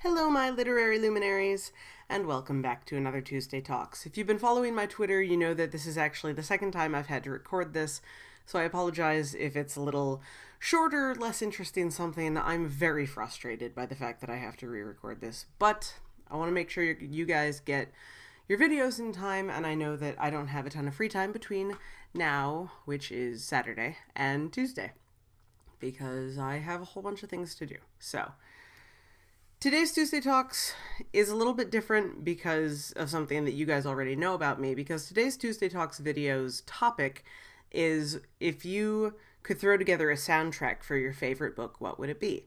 Hello, my literary luminaries, and welcome back to another Tuesday Talks. If you've been following my Twitter, you know that this is actually the second time I've had to record this, so I apologize if it's a little shorter, less interesting something. I'm very frustrated by the fact that I have to re-record this, but I want to make sure you guys get your videos in time, and I know that I don't have a ton of free time between now, which is Saturday, and Tuesday, because I have a whole bunch of things to do. So, today's Tuesday Talks is a little bit different because of something that you guys already know about me, because today's Tuesday Talks video's topic is if you could throw together a soundtrack for your favorite book, what would it be?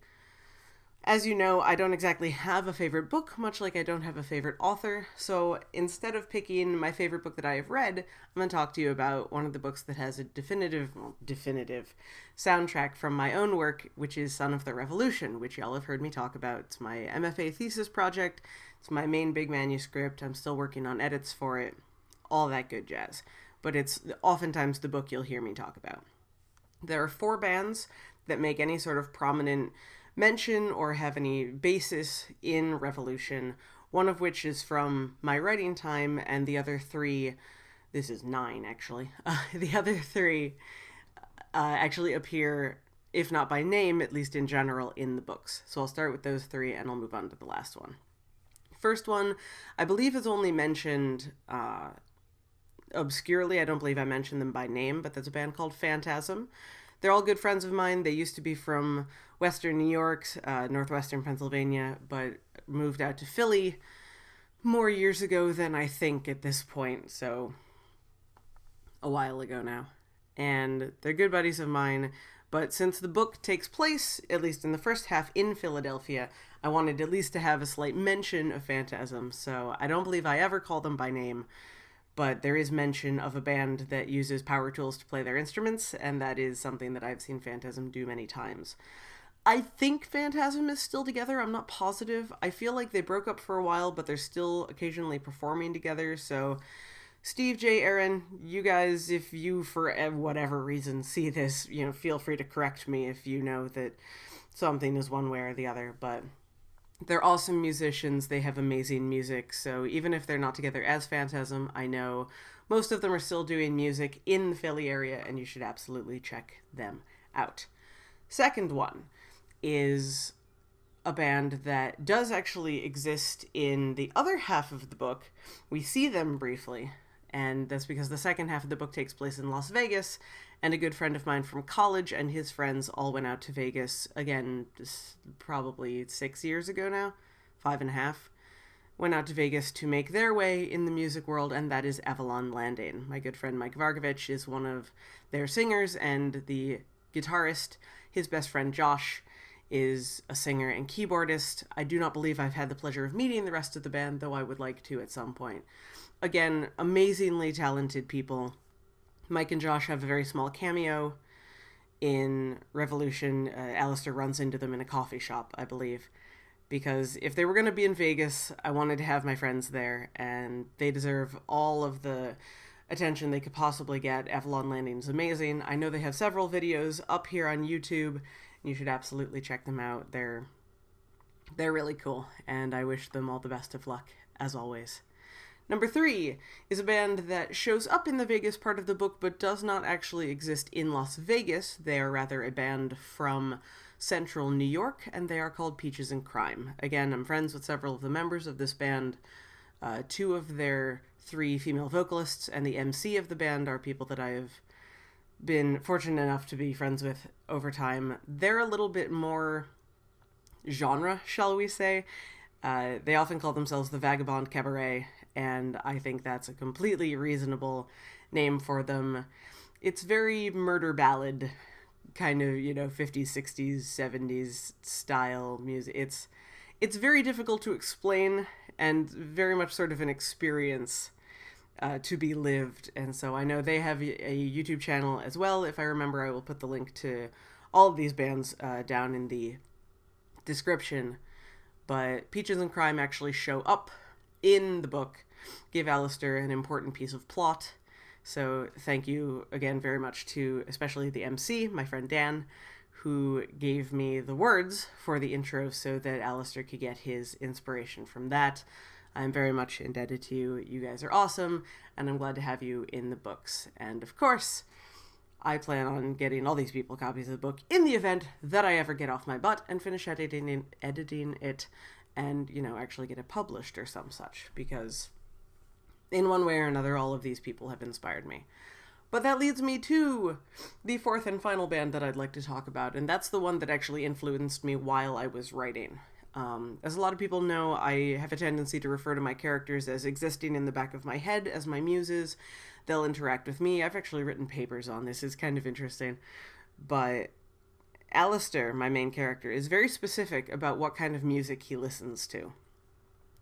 As you know, I don't exactly have a favorite book, much like I don't have a favorite author, so instead of picking my favorite book that I have read, I'm going to talk to you about one of the books that has a definitive soundtrack from my own work, which is Son of the Revolution, which y'all have heard me talk about. It's my MFA thesis project, it's my main big manuscript, I'm still working on edits for it, all that good jazz. But it's oftentimes the book you'll hear me talk about. There are 4 bands that make any sort of prominent mention or have any basis in Revolution, one of which is from my writing time, and the other 3, this is 9 actually, the other 3 actually appear, if not by name, at least in general, in the books. So I'll start with those 3 and I'll move on to the last one. First one, I believe is only mentioned obscurely. I don't believe I mentioned them by name, but there's a band called Phantasm. They're all good friends of mine. They used to be from Western New York, Northwestern Pennsylvania, but moved out to Philly more years ago than I think at this point, so a while ago now. And they're good buddies of mine, but since the book takes place, at least in the first half, in Philadelphia, I wanted at least to have a slight mention of Phantasm, so I don't believe I ever call them by name, but there is mention of a band that uses power tools to play their instruments, and that is something that I've seen Phantasm do many times. I think Phantasm is still together, I'm not positive. I feel like they broke up for a while, but they're still occasionally performing together, so Steve, J, Aaron, you guys, if you, for whatever reason, see this, feel free to correct me if you know that something is one way or the other, but they're awesome musicians, they have amazing music, so even if they're not together as Phantasm, I know most of them are still doing music in the Philly area, and you should absolutely check them out. Second one is a band that does actually exist in the other half of the book. We see them briefly, and that's because the second half of the book takes place in Las Vegas, and a good friend of mine from college and his friends all went out to Vegas, again, probably 6 years ago now, 5.5, went out to Vegas to make their way in the music world, and that is Avalon Landing. My good friend Mike Vargovich is one of their singers, and the guitarist, his best friend Josh, is a singer and keyboardist. I do not believe I've had the pleasure of meeting the rest of the band, though I would like to at some point. Again, amazingly talented people. Mike and Josh have a very small cameo in Revolution. Alistair runs into them in a coffee shop, I believe, because if they were going to be in Vegas, I wanted to have my friends there, and they deserve all of the attention they could possibly get. Avalon Landing is amazing. I know they have several videos up here on YouTube. You should absolutely check them out. They're really cool, and I wish them all the best of luck, as always. Number 3 is a band that shows up in the Vegas part of the book, but does not actually exist in Las Vegas. They are rather a band from central New York, and they are called Peaches and Crime. Again, I'm friends with several of the members of this band. 2 of their 3 female vocalists and the MC of the band are people that I have been fortunate enough to be friends with over time. They're a little bit more genre, shall we say. They often call themselves the Vagabond Cabaret, and I think that's a completely reasonable name for them. It's very murder ballad, kind of, 50s, 60s, 70s style music. It's very difficult to explain, and very much sort of an experience to be lived, and so I know they have a YouTube channel as well. If I remember, I will put the link to all of these bands down in the description, but Peaches and Crime actually show up in the book, give Alistair an important piece of plot, so thank you again very much to especially the MC, my friend Dan, who gave me the words for the intro so that Alistair could get his inspiration from that. I'm very much indebted to you. You guys are awesome, and I'm glad to have you in the books. And of course, I plan on getting all these people copies of the book in the event that I ever get off my butt and finish editing it and, actually get it published or some such, because in one way or another, all of these people have inspired me. But that leads me to the fourth and final band that I'd like to talk about, and that's the one that actually influenced me while I was writing. As a lot of people know, I have a tendency to refer to my characters as existing in the back of my head as my muses. They'll interact with me. I've actually written papers on this. It's kind of interesting. But Alistair, my main character, is very specific about what kind of music he listens to.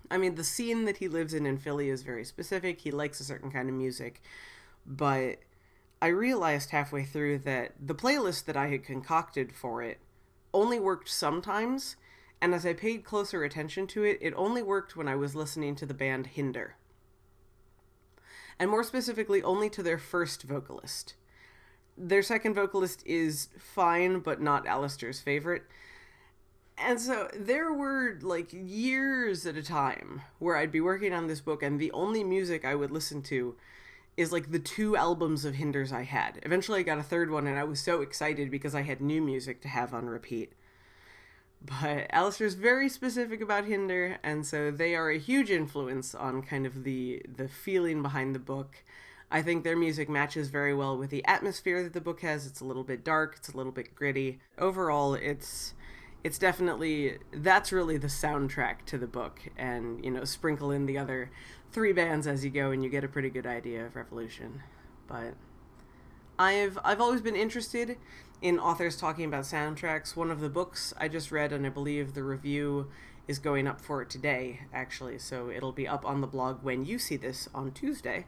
I mean, the scene that he lives in Philly is very specific. He likes a certain kind of music. But I realized halfway through that the playlist that I had concocted for it only worked sometimes, and as I paid closer attention to it, it only worked when I was listening to the band Hinder. And more specifically, only to their first vocalist. Their second vocalist is fine, but not Alistair's favorite. And so there were, years at a time where I'd be working on this book, and the only music I would listen to is, the 2 albums of Hinders I had. Eventually I got a third one, and I was so excited because I had new music to have on repeat. But Alistair's very specific about Hinder, and so they are a huge influence on kind of the feeling behind the book. I think their music matches very well with the atmosphere that the book has. It's a little bit dark, it's a little bit gritty. Overall, it's definitely, that's really the soundtrack to the book, and, sprinkle in the other 3 bands as you go, and you get a pretty good idea of Revolution. But I've always been interested in authors talking about soundtracks. One of the books I just read, and I believe the review is going up for it today, actually, so it'll be up on the blog when you see this on Tuesday.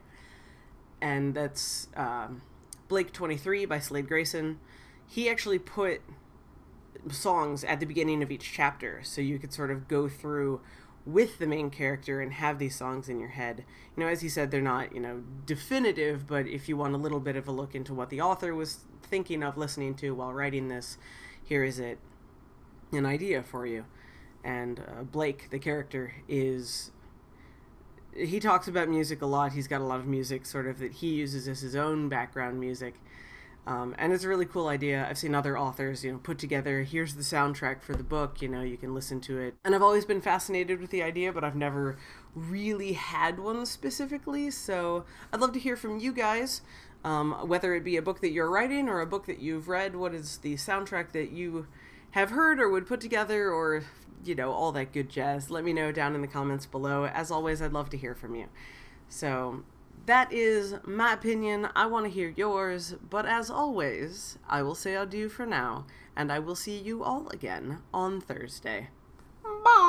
And that's Blake 23 by Slade Grayson. He actually put songs at the beginning of each chapter, so you could sort of go through with the main character and have these songs in your head. As he said, they're not, definitive, but if you want a little bit of a look into what the author was thinking of listening to while writing this, here is an idea for you. And Blake, the character, he talks about music a lot. He's got a lot of music sort of that he uses as his own background music. And it's a really cool idea. I've seen other authors, put together, here's the soundtrack for the book, you can listen to it. And I've always been fascinated with the idea, but I've never really had one specifically. So I'd love to hear from you guys, whether it be a book that you're writing or a book that you've read. What is the soundtrack that you have heard or would put together, or, all that good jazz? Let me know down in the comments below. As always, I'd love to hear from you. So that is my opinion. I want to hear yours, but as always, I will say adieu for now, and I will see you all again on Thursday. Bye!